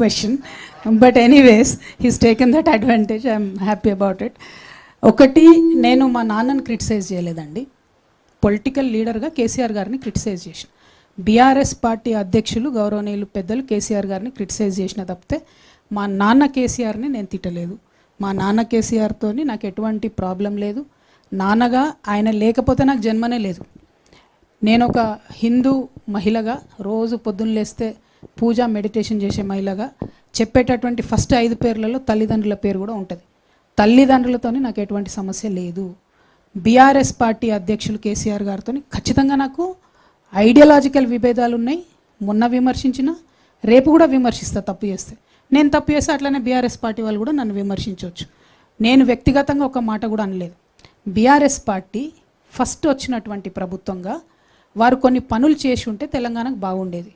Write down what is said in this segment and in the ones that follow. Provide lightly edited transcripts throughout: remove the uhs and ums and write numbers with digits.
question. But anyways, he's taken that advantage. I'm happy about it. ఒకటి నేను మా నాన్నని క్రిటిసైజ్ చేయలేదండి. పొలిటికల్ లీడర్గా కేసీఆర్ గారిని క్రిటిసైజ్ చేసిన, బీఆర్ఎస్ పార్టీ అధ్యక్షులు గౌరవనీయులు పెద్దలు కేసీఆర్ గారిని క్రిటిసైజ్ చేసిన తప్పితే మా నాన్న కేసీఆర్ని నేను తిట్టలేదు. మా నాన్న కేసీఆర్తోని నాకు ఎటువంటి ప్రాబ్లం లేదు. నాన్నగా ఆయన లేకపోతే నాకు జన్మనే లేదు. నేను ఒక హిందూ మహిళగా రోజు పొద్దున్న లేస్తే పూజ మెడిటేషన్ చేసే మహిళగా చెప్పేటటువంటి ఫస్ట్ 5 పేర్లలో తల్లిదండ్రుల పేరు కూడా ఉంటుంది. తల్లిదండ్రులతోని నాకు ఎటువంటి సమస్య లేదు. బీఆర్ఎస్ పార్టీ అధ్యక్షులు కేసీఆర్ గారితో ఖచ్చితంగా నాకు ఐడియాలజికల్ విభేదాలు ఉన్నాయి. మొన్న విమర్శించిన, రేపు కూడా విమర్శిస్తా. తప్పు చేస్తే నేను తప్పు చేస్తే అట్లనే బీఆర్ఎస్ పార్టీ వాళ్ళు కూడా నన్ను విమర్శించవచ్చు. నేను వ్యక్తిగతంగా ఒక మాట కూడా అనలేదు. బీఆర్ఎస్ పార్టీ ఫస్ట్ వచ్చినటువంటి ప్రభుత్వంగా వారు కొన్ని పనులు చేసి ఉంటే తెలంగాణకు బాగుండేది.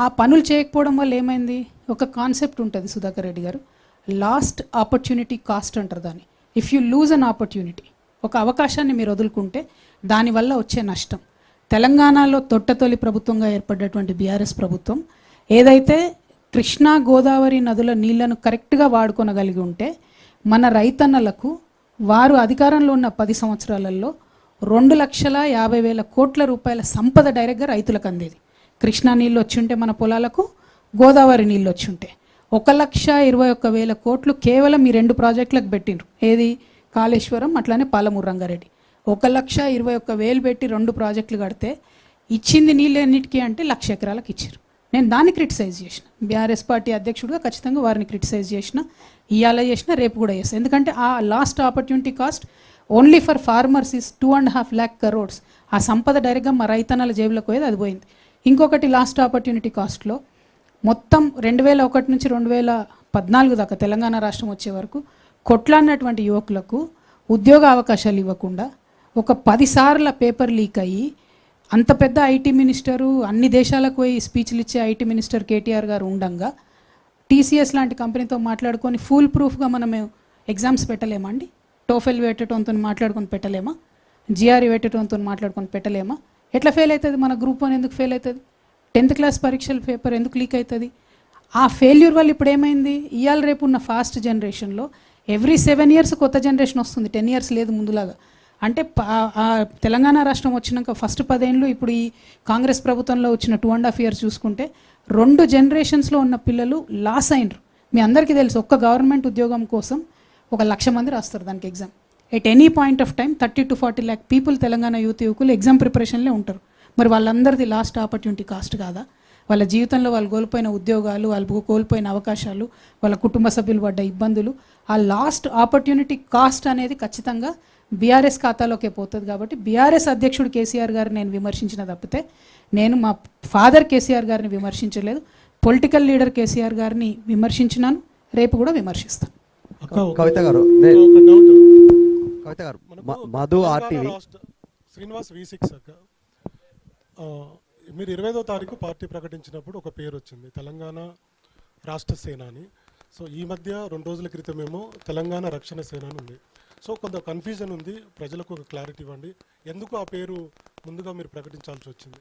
ఆ పనులు చేయకపోవడం వల్ల ఏమైంది? ఒక కాన్సెప్ట్ ఉంటుంది సుధాకర్ రెడ్డి గారు, లాస్ట్ ఆపర్చునిటీ కాస్ట్ అంటారు దాన్ని. If you lose an opportunity, ఒక అవకాశాన్ని మీరు వదులుకుంటే దానివల్ల వచ్చే నష్టం. తెలంగాణలో తొట్టతొలి ప్రభుత్వంగా ఏర్పడ్డటువంటి బీఆర్ఎస్ ప్రభుత్వం ఏదైతే కృష్ణా గోదావరి నదుల నీళ్లను కరెక్ట్గా వాడుకొనగలిగి ఉంటే మన రైతన్నలకు వారు అధికారంలో ఉన్న 10 సంవత్సరాలలో 2,50,000 కోట్ల రూపాయల సంపద డైరెక్ట్గా రైతులకు అందేది. కృష్ణా నీళ్ళు వచ్చి ఉంటే మన పొలాలకు, గోదావరి నీళ్ళు వచ్చి ఉంటే 1,21,000 కోట్లు కేవలం ఈ 2 ప్రాజెక్టులకు పెట్టిండ్రు. ఏది? కాళేశ్వరం, అట్లానే పాలమూరు రంగారెడ్డి. 1,21,000 పెట్టి 2 ప్రాజెక్టులు కడితే ఇచ్చింది నీళ్ళు ఎన్నిటికీ అంటే 1,00,000 ఎకరాలకు ఇచ్చారు. నేను దాన్ని క్రిటిసైజ్ చేసిన, బీఆర్ఎస్ పార్టీ అధ్యక్షుడిగా ఖచ్చితంగా వారిని క్రిటిసైజ్ చేసిన, ఇవాళ చేసిన, రేపు కూడా చేస్తాను. ఎందుకంటే ఆ last opportunity cost only for farmers is 2.5 lakh crores. ఆ సంపద డైరెక్ట్గా మా రైతన్నల జేబులకు పోయేది, అది పోయింది. ఇంకొకటి లాస్ట్ ఆపర్చునిటీ కాస్ట్లో మొత్తం 2001 నుంచి 2014 దాకా తెలంగాణ రాష్ట్రం వచ్చే వరకు కొట్లాడినటువంటి యువకులకు ఉద్యోగ అవకాశాలు ఇవ్వకుండా ఒక 10 సార్ల పేపర్ లీక్ అయ్యి అంత పెద్ద ఐటీ మినిస్టరు, అన్ని దేశాలకు పోయి స్పీచ్లు ఇచ్చే ఐటీ మినిస్టర్ కేటీఆర్ గారు ఉండంగా టీసీఎస్ లాంటి కంపెనీతో మాట్లాడుకొని ఫుల్ ప్రూఫ్గా మనం ఎగ్జామ్స్ పెట్టలేమా అండి? టోఫెల్ పెట్టడంతో మాట్లాడుకొని పెట్టలేమా? జిఆర్ఈ పెట్టడంతో మాట్లాడుకొని పెట్టలేమా? ఎట్లా ఫెయిల్ అవుతుంది? మన గ్రూప్ 1 ఎందుకు ఫెయిల్ అవుతుంది? 10th క్లాస్ పరీక్షల పేపర్ ఎందుకు లీక్ అవుతుంది? ఆ ఫెయిల్యూర్ వల్ల ఇప్పుడు ఏమైంది? ఇవాళ రేపు ఉన్న ఫాస్ట్ జనరేషన్లో ఎవ్రీ 7 years కొత్త జనరేషన్ వస్తుంది. 10 years లేదు ముందులాగా. అంటే తెలంగాణ రాష్ట్రం వచ్చినాక ఫస్ట్ 10 ఏళ్ళు, ఇప్పుడు ఈ కాంగ్రెస్ ప్రభుత్వంలో వచ్చిన 2.5 years చూసుకుంటే 2 generations ఉన్న పిల్లలు లాస్ అయినరు. మీ అందరికీ తెలుసు, ఒక్క గవర్నమెంట్ ఉద్యోగం కోసం 1,00,000 మంది రాస్తారు దానికి exam. At any point of time 30 to 40 lakh people Telangana యువకులు ఎగ్జామ్ ప్రిపరేషన్లే ఉంటారు. మరి వాళ్ళందరిది లాస్ట్ ఆపర్చునిటీ కాస్ట్ కాదా? వాళ్ళ జీవితంలో వాళ్ళు కోల్పోయిన ఉద్యోగాలు, వాళ్ళు కోల్పోయిన అవకాశాలు, వాళ్ళ కుటుంబ సభ్యులు పడ్డ ఇబ్బందులు, ఆ లాస్ట్ ఆపర్చునిటీ కాస్ట్ అనేది ఖచ్చితంగా బీఆర్ఎస్ ఖాతాలోకే పోతుంది. కాబట్టి బీఆర్ఎస్ అధ్యక్షుడు కేసీఆర్ గారిని నేను విమర్శించిన తప్పితే నేను మా ఫాదర్ కేసీఆర్ గారిని విమర్శించలేదు. పొలిటికల్ లీడర్ కేసీఆర్ గారిని విమర్శించినాను, రేపు కూడా విమర్శిస్తాను. కవిత గారు, మధు ఆర్టీవీ శ్రీనివాస్ V6 అక్క, మీరు 25వ తారీఖు పార్టీ ప్రకటించినప్పుడు ఒక పేరు వచ్చింది, తెలంగాణ రాష్ట్ర సేన అని. సో ఈ మధ్య 2 రోజుల క్రితమేమో తెలంగాణ రక్షణ సేన అని ఉంది. సో కొంత కన్ఫ్యూజన్ ఉంది, ప్రజలకు ఒక క్లారిటీ ఇవ్వండి. ఎందుకు ఆ పేరు ముందుగా మీరు ప్రకటించాల్సి వచ్చింది?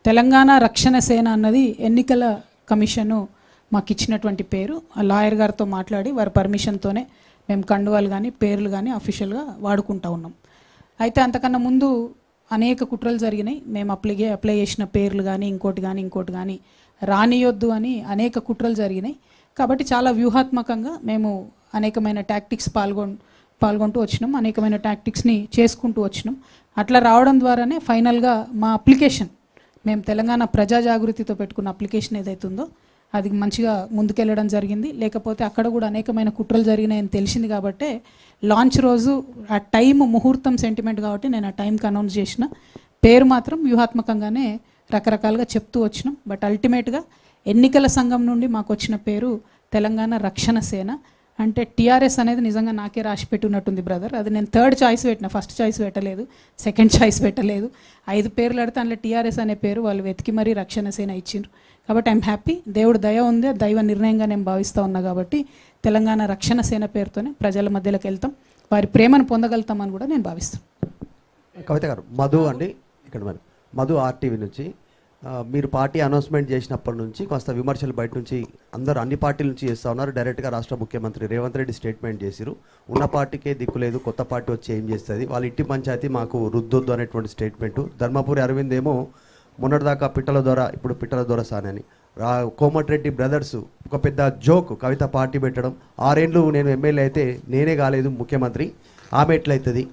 తెలంగాణ రక్షణ సేన అన్నది ఎన్నికల కమిషను మాకు ఇచ్చినటువంటి పేరు. ఆ లాయర్ గారితో మాట్లాడి వారి పర్మిషన్తోనే మేము కండువాలు కానీ పేర్లు కానీ అఫీషియల్గా వాడుకుంటా ఉన్నాం. అయితే అంతకన్నా ముందు అనేక కుట్రలు జరిగినాయి. మేము అప్లై చేసిన పేర్లు కానీ ఇంకోటి కానీ రానియొద్దు అని అనేక కుట్రలు జరిగినాయి. కాబట్టి చాలా వ్యూహాత్మకంగా మేము అనేకమైన టాక్టిక్స్ పాల్గొంటూ వచ్చినాం, అనేకమైన టాక్టిక్స్ని చేసుకుంటూ వచ్చినాం. అట్లా రావడం ద్వారానే ఫైనల్గా మా అప్లికేషన్, మేము తెలంగాణ ప్రజా జాగృతితో పెట్టుకున్న అప్లికేషన్ ఏదైతుందో అది మంచిగా ముందుకెళ్ళడం జరిగింది. లేకపోతే అక్కడ కూడా అనేకమైన కుట్రలు జరిగినాయని తెలిసింది. కాబట్టి లాంచ్ రోజు ఆ టైం ముహూర్తం సెంటిమెంట్ కాబట్టి నేను ఆ టైంకి అనౌన్స్ చేసిన. పేరు మాత్రం వ్యూహాత్మకంగానే రకరకాలుగా చెప్తూ వచ్చినాం. బట్ అల్టిమేట్గా ఎన్నికల సంఘం నుండి మాకు వచ్చిన పేరు తెలంగాణ రక్షణ సేన. అంటే టీఆర్ఎస్ అనేది నిజంగా నాకే రాసి పెట్టున్నట్టుంది బ్రదర్. అది నేను 3rd choice పెట్టిన, ఫస్ట్ చాయిస్ పెట్టలేదు, 2nd choice పెట్టలేదు. 5 పేర్లు అడితే అందులో టీఆర్ఎస్ అనే పేరు వాళ్ళు వెతికి మరీ రక్షణ సేన ఇచ్చిండ్రు. కాబట్టి ఐఎమ్ హ్యాపీ. దేవుడు దయ ఉంది, దైవ నిర్ణయంగా నేను భావిస్తూ ఉన్నా. కాబట్టి తెలంగాణ రక్షణ సేన పేరుతోనే ప్రజల మధ్యలోకి వెళ్తాం, వారి ప్రేమను పొందగలుగుతామని కూడా నేను భావిస్తాను. కవిత గారు, మధు అండి ఇక్కడ, మరి మధు RTV నుంచి మీరు పార్టీ అనౌన్స్మెంట్ చేసినప్పటి నుంచి కొంత విమర్శలు బయట నుంచి అందరూ అన్ని పార్టీల నుంచి చేస్తూ ఉన్నారు. డైరెక్ట్గా రాష్ట్ర ముఖ్యమంత్రి రేవంత్ రెడ్డి స్టేట్మెంట్ చేసిరు, ఉన్న పార్టీకే దిక్కు లేదు, కొత్త పార్టీ వచ్చి ఏం చేస్తుంది, వాళ్ళ ఇంటి పంచాయతీ మాకు రుద్దొద్దు అనేటువంటి స్టేట్మెంట్. ధర్మపురి అరవింద్ ఏమో మొన్నటిదాకా పిట్టల ద్వారా ఇప్పుడు పిట్టల ద్వారా సానని, కోమటిరెడ్డి బ్రదర్స్ ఒక పెద్ద జోక్, కవిత పార్టీ పెట్టడం, 6 ఏళ్ళు నేను ఎమ్మెల్యే అయితే నేనే కాలేదు ముఖ్యమంత్రి, ఆమె ఎట్లయితుంది,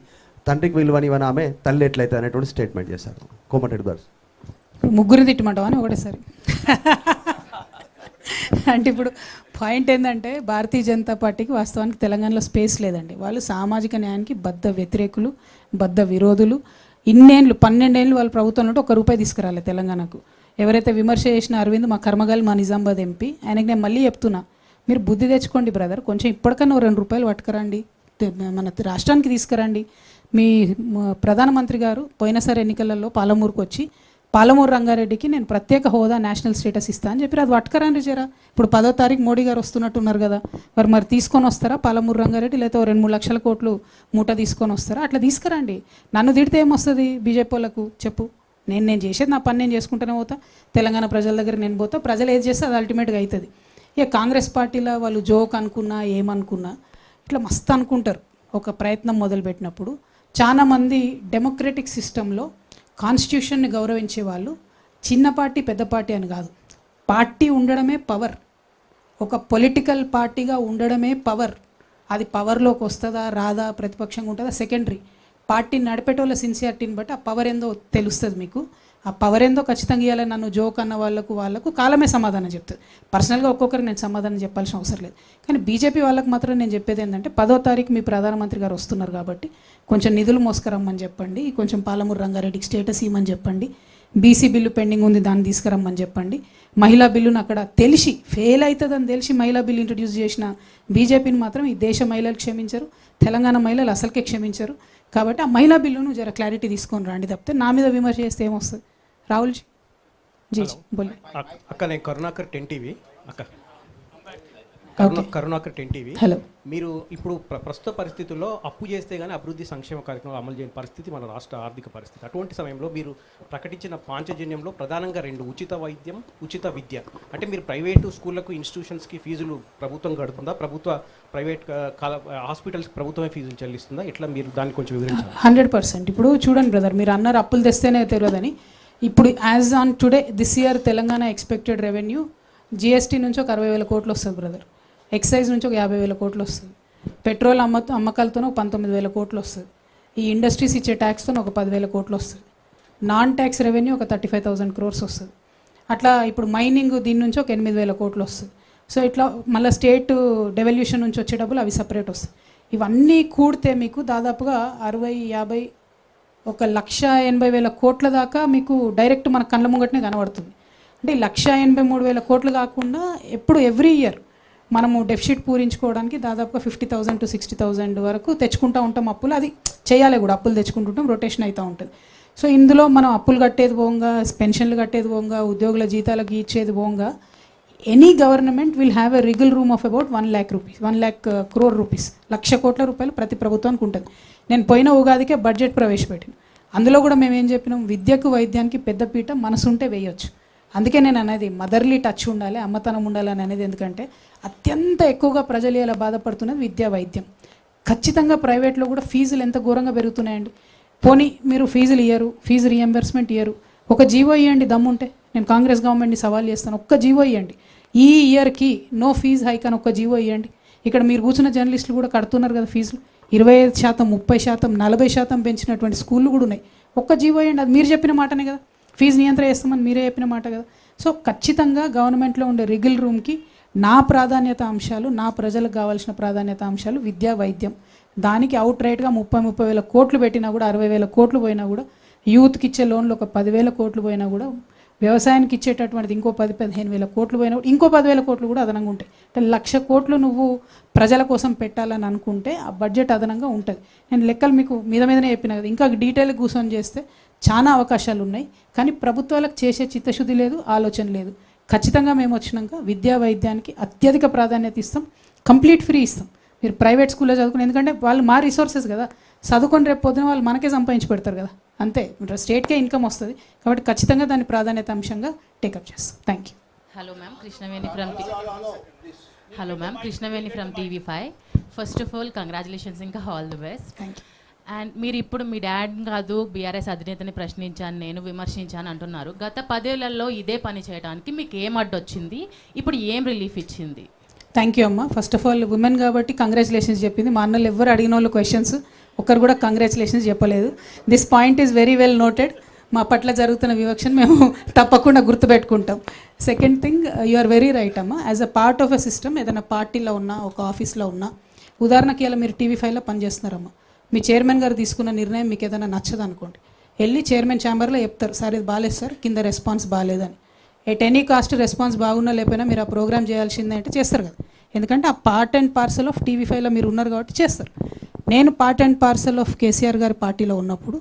తండ్రికి విలువనివని ఆమె తల్లి ఎట్లయితుంది అనేటువంటి స్టేట్మెంట్ చేశారు కోమటిరెడ్డి బ్రదర్స్. ముగ్గురు తిట్టమంటావా అని ఒకటేసారి. అంటే ఇప్పుడు పాయింట్ ఏంటంటే భారతీయ జనతా పార్టీకి వాస్తవానికి తెలంగాణలో స్పేస్ లేదండి. వాళ్ళు సామాజిక న్యాయానికి బద్ధ వ్యతిరేకులు, బద్ధ విరోధులు. 12 ఏళ్ళు వాళ్ళ ప్రభుత్వంలో ₹1 తీసుకురాలి తెలంగాణకు. ఎవరైతే విమర్శ చేసిన అరవింద్ మా కర్మగాలి మా నిజామాబాద్ ఎంపీ, ఆయనకి నేను మళ్ళీ చెప్తున్నా, మీరు బుద్ధి తెచ్చుకోండి బ్రదర్, కొంచెం ఇప్పటికన్నా ₹2 పట్టుకురండి, మన రాష్ట్రానికి తీసుకురండి. మీ ప్రధానమంత్రి గారు పోయినసారి ఎన్నికలలో పాలమూరుకు వచ్చి పాలమూరు రంగారెడ్డికి నేను ప్రత్యేక హోదా నేషనల్ స్టేటస్ ఇస్తా అని చెప్పి అది పట్టుకరండి జరా. ఇప్పుడు 10వ తారీఖు మోడీ గారు వస్తున్నట్టున్నారు కదా, మరి తీసుకొని వస్తారా పాలమూరు రంగారెడ్డి, లేకపోతే 2-3 లక్షల కోట్లు మూట తీసుకొని వస్తారా? అట్లా తీసుకురండి. నన్ను తిడితే ఏమొస్తుంది బీజేపీ వాళ్ళకు చెప్పు. నేను చేసేది నా పని నేను చేసుకుంటూనే పోతా, తెలంగాణ ప్రజల దగ్గర నేను పోతా, ప్రజలు ఏది చేస్తే అది అల్టిమేట్గా అవుతుంది. ఇక కాంగ్రెస్ పార్టీలో వాళ్ళు జోక్ అనుకున్నా ఏమనుకున్నా ఇట్లా మస్తు అనుకుంటారు. ఒక ప్రయత్నం మొదలుపెట్టినప్పుడు చాలామంది డెమోక్రటిక్ సిస్టంలో కాన్స్టిట్యూషన్ని గౌరవించే వాళ్ళు చిన్న పార్టీ పెద్ద పార్టీ అని కాదు, పార్టీ ఉండడమే పవర్, ఒక పొలిటికల్ పార్టీగా ఉండడమే పవర్. అది పవర్లోకి వస్తుందా రాదా, ప్రతిపక్షంగా ఉంటుందా సెకండరీ. పార్టీని నడిపేటోళ్ళ సిన్సియారిటీని బట్టి ఆ పవర్ ఏందో తెలుస్తుంది మీకు. ఆ పవర్ ఏందో ఖచ్చితంగా ఇవ్వాలి. నన్ను జోక్ అన్న వాళ్ళకు కాలమే సమాధానం చెప్తుంది. పర్సనల్గా ఒక్కొక్కరికి నేను సమాధానం చెప్పాల్సిన అవసరం లేదు. కానీ బీజేపీ వాళ్ళకి మాత్రం నేను చెప్పేది ఏంటంటే 10వ తారీఖు మీ ప్రధానమంత్రి గారు వస్తున్నారు కాబట్టి కొంచెం నిధులు మోసుకురమ్మని చెప్పండి, కొంచెం పాలమూరు రంగారెడ్డికి స్టేటస్ ఇవ్వమని చెప్పండి, బీసీ బిల్లు పెండింగ్ ఉంది దాన్ని తీసుకురమ్మని చెప్పండి. మహిళా బిల్లును అక్కడ తెలిసి ఫెయిల్ అవుతుందని తెలిసి మహిళా బిల్లు ఇంట్రడ్యూస్ చేసిన బీజేపీని మాత్రం ఈ దేశ మహిళలు క్షమించరు, తెలంగాణ మహిళలు అసలుకే క్షమించరు. కాబట్టి ఆ మహిళా బిల్లును జర క్లారిటీ తీసుకొని రండి తప్పితే నా మీద విమర్శ చేస్తే ఏమొస్తుంది. రాహుల్ జీ జీ బోలి. అక్క నేను కరుణాకర్ 10 టీవీ అక్క, కరుణాకర్ 10 టీవీ. హలో. మీరు ఇప్పుడు ప్రస్తుత పరిస్థితుల్లో అప్పు చేస్తే కానీ అభివృద్ధి సంక్షేమ కార్యక్రమాలు అమలు చేయని పరిస్థితి మన రాష్ట్ర ఆర్థిక పరిస్థితి. అటువంటి సమయంలో మీరు ప్రకటించిన పాంచజన్యంలో ప్రధానంగా 2 ఉచిత వైద్యం, ఉచిత విద్య. అంటే మీరు ప్రైవేటు స్కూళ్లకు ఇన్స్టిట్యూషన్స్కి ఫీజులు ప్రభుత్వం కడుతుందా, ప్రైవేట్ హాస్పిటల్స్కి ప్రభుత్వమే ఫీజులు చెల్లిస్తుందా, ఎట్లా మీరు దాన్ని కొంచెం వివరించాలి. 100%. ఇప్పుడు చూడండి బ్రదర్, మీరు అన్నారు అప్పులు తెస్తేనే తెలియదని. ఇప్పుడు as on today this year Telangana expected revenue GST నుంచి ఒక 60,000 కోట్లు వస్తుంది బ్రదర్, ఎక్సైజ్ నుంచి ఒక 50,000 కోట్లు వస్తుంది, పెట్రోల్ అమ్మకాలతో ఒక 19,000 కోట్లు వస్తుంది, ఈ ఇండస్ట్రీస్ ఇచ్చే ట్యాక్స్తో ఒక 10,000 కోట్లు వస్తుంది, నాన్ ట్యాక్స్ రెవెన్యూ ఒక 35,000 crores వస్తుంది. అట్లా ఇప్పుడు మైనింగ్ దీని నుంచి ఒక 8,000 కోట్లు వస్తుంది. సో ఇట్లా మళ్ళీ స్టేట్ డెవల్యూషన్ నుంచి వచ్చే డబ్బులు అవి సపరేట్ వస్తాయి. ఇవన్నీ కూడితే మీకు దాదాపుగా 60-50 1,80,000 కోట్ల దాకా మీకు డైరెక్ట్ మన కళ్ళ ముంగటనే కనబడుతుంది. అంటే 1,83,000 కోట్లు కాకుండా ఎప్పుడు ఎవ్రీ ఇయర్ మనము డెఫిసిట్ పూరించుకోవడానికి దాదాపుగా 50,000 to 60,000 వరకు తెచ్చుకుంటూ ఉంటాం అప్పులు. అది చేయాలి కూడా, అప్పులు తెచ్చుకుంటుంటాం, రొటేషన్ అవుతూ ఉంటుంది. సో ఇందులో మనం అప్పులు కట్టేది పోగా, పెన్షన్లు కట్టేది పోగా, ఉద్యోగుల జీతాలకు ఇచ్చేది పోగా, any government will have a wiggle room of about 1 lakh rupees, 1 lakh crore rupees, 1,00,000 కోట్ల రూపాయలు ప్రతి ప్రభుత్వానికి ఉంటుంది. నేను పోయిన ఉగాదికే బడ్జెట్ ప్రవేశపెట్టాను. అందులో కూడా మేము ఏం చెప్పినాం, విద్యకు వైద్యానికి పెద్దపీట మనసుంటే వేయొచ్చు. అందుకే నేను అనేది మదర్లీ టచ్ ఉండాలి, అమ్మతనం ఉండాలి అని అనేది. ఎందుకంటే అత్యంత ఎక్కువగా ప్రజలు ఇలా బాధపడుతున్నది విద్యా వైద్యం. ఖచ్చితంగా ప్రైవేట్లో కూడా ఫీజులు ఎంత ఘోరంగా పెరుగుతున్నాయండి. పోనీ మీరు ఫీజులు ఇయ్యరు, ఫీజు రియంబర్స్మెంట్ ఇయ్యరు, ఒక జీవో ఇవ్వండి దమ్ముంటే. నేను కాంగ్రెస్ గవర్నమెంట్ని సవాల్ చేస్తాను, ఒక్క జీవో ఇవ్వండి, ఈ ఇయర్కి నో ఫీజు హైక్ అని ఒక్క జీవో ఇవ్వండి. ఇక్కడ మీరు కూర్చున్న జర్నలిస్టులు కూడా కడుతున్నారు కదా ఫీజులు, 25%, 30%, 40% పెంచినటువంటి స్కూళ్ళు కూడా ఉన్నాయి. ఒక్క జీవో ఇవ్వండి, అది మీరు చెప్పిన మాటనే కదా, ఫీజు నియంత్రణ చేస్తామని మీరే చెప్పిన మాట కదా. సో ఖచ్చితంగా గవర్నమెంట్లో ఉండే రిగిల్ రూమ్కి నా ప్రాధాన్యత అంశాలు, నా ప్రజలకు కావాల్సిన ప్రాధాన్యత అంశాలు విద్యా వైద్యం. దానికి అవుట్ రైట్గా 30,000 కోట్లు పెట్టినా కూడా, 60,000 కోట్లు పోయినా కూడా, యూత్కి ఇచ్చే లోన్లు ఒక 10,000 కోట్లు పోయినా కూడా, వ్యవసాయానికి ఇచ్చేటటువంటిది ఇంకో 10,000-15,000 కోట్లు పోయినా కూడా, ఇంకో 10,000 కోట్లు కూడా అదనంగా ఉంటాయి. అంటే 1,00,000 కోట్లు నువ్వు ప్రజల కోసం పెట్టాలని అనుకుంటే ఆ బడ్జెట్ అదనంగా ఉంటుంది. నేను లెక్కలు మీకు మీదనే చెప్పిన కదా, ఇంకా డీటెయిల్గా కూర్చొని చేస్తే చాలా అవకాశాలు ఉన్నాయి. కానీ ప్రభుత్వాలకు చేసే చిత్తశుద్ధి లేదు, ఆలోచన లేదు. ఖచ్చితంగా మేము వచ్చినాక విద్యా వైద్యానికి అత్యధిక ప్రాధాన్యత ఇస్తాం, కంప్లీట్ ఫ్రీ ఇస్తాం. మీరు ప్రైవేట్ స్కూల్లో చదువుకుని, ఎందుకంటే వాళ్ళు మా రిసోర్సెస్ కదా, చదువుకొని రేపు పొద్దున వాళ్ళు మనకే సంపాదించి పెడతారు కదా, అంతే స్టేట్కే ఇన్కమ్ వస్తుంది. కాబట్టి ఖచ్చితంగా దాన్ని ప్రాధాన్యత అంశంగా టేకప్ చేస్తాం. Thank you. Hello ma'am, Krishnaveni from TV5. First of all, congratulations ఇంకా all the best. Thank you. And మీరు ఇప్పుడు మీ డాడ్ కాదు బీఆర్ఎస్ అధినేతని ప్రశ్నించాను, నేను విమర్శించాను అంటున్నారు. గత 10 ఏళ్లలో ఇదే పని చేయడానికి మీకు ఏం అడ్డొచ్చింది, ఇప్పుడు ఏం రిలీఫ్ ఇచ్చింది? థ్యాంక్ యూ అమ్మ. ఫస్ట్ ఆఫ్ ఆల్ ఉమెన్ కాబట్టి కంగ్రాచులేషన్స్ చెప్పింది. మా అన్నలు ఎవరు అడిగిన వాళ్ళు క్వశ్చన్స్ ఒక్కరు కూడా కంగ్రాచులేషన్స్ చెప్పలేదు. This point is very well noted. మా పట్ల జరుగుతున్న వివక్షను మేము తప్పకుండా గుర్తుపెట్టుకుంటాం. Second thing, you are very right అమ్మ. As a part of a system, ఏదైనా పార్టీలో ఉన్నా, ఒక ఆఫీస్లో ఉన్నా, ఉదాహరణకి ఇలా మీరు TV5లో పనిచేస్తున్నారమ్మా, మీ చైర్మన్ గారు తీసుకున్న నిర్ణయం మీకు ఏదైనా నచ్చదు అనుకోండి, వెళ్ళి చైర్మన్ ఛాంబర్లో చెప్తారు, సార్ ఇది బాగాలేదు సార్, కింద రెస్పాన్స్ బాగాలేదని. ఎట్ ఎనీ కాస్ట్ రెస్పాన్స్ బాగున్నా లేకపోయినా మీరు ఆ ప్రోగ్రామ్ చేయాల్సిందే అంటే చేస్తారు కదా, ఎందుకంటే ఆ పార్ట్ అండ్ పార్సల్ ఆఫ్ TV5లో మీరు ఉన్నారు కాబట్టి చేస్తారు. నేను part and parcel of KCR గారి పార్టీలో ఉన్నప్పుడు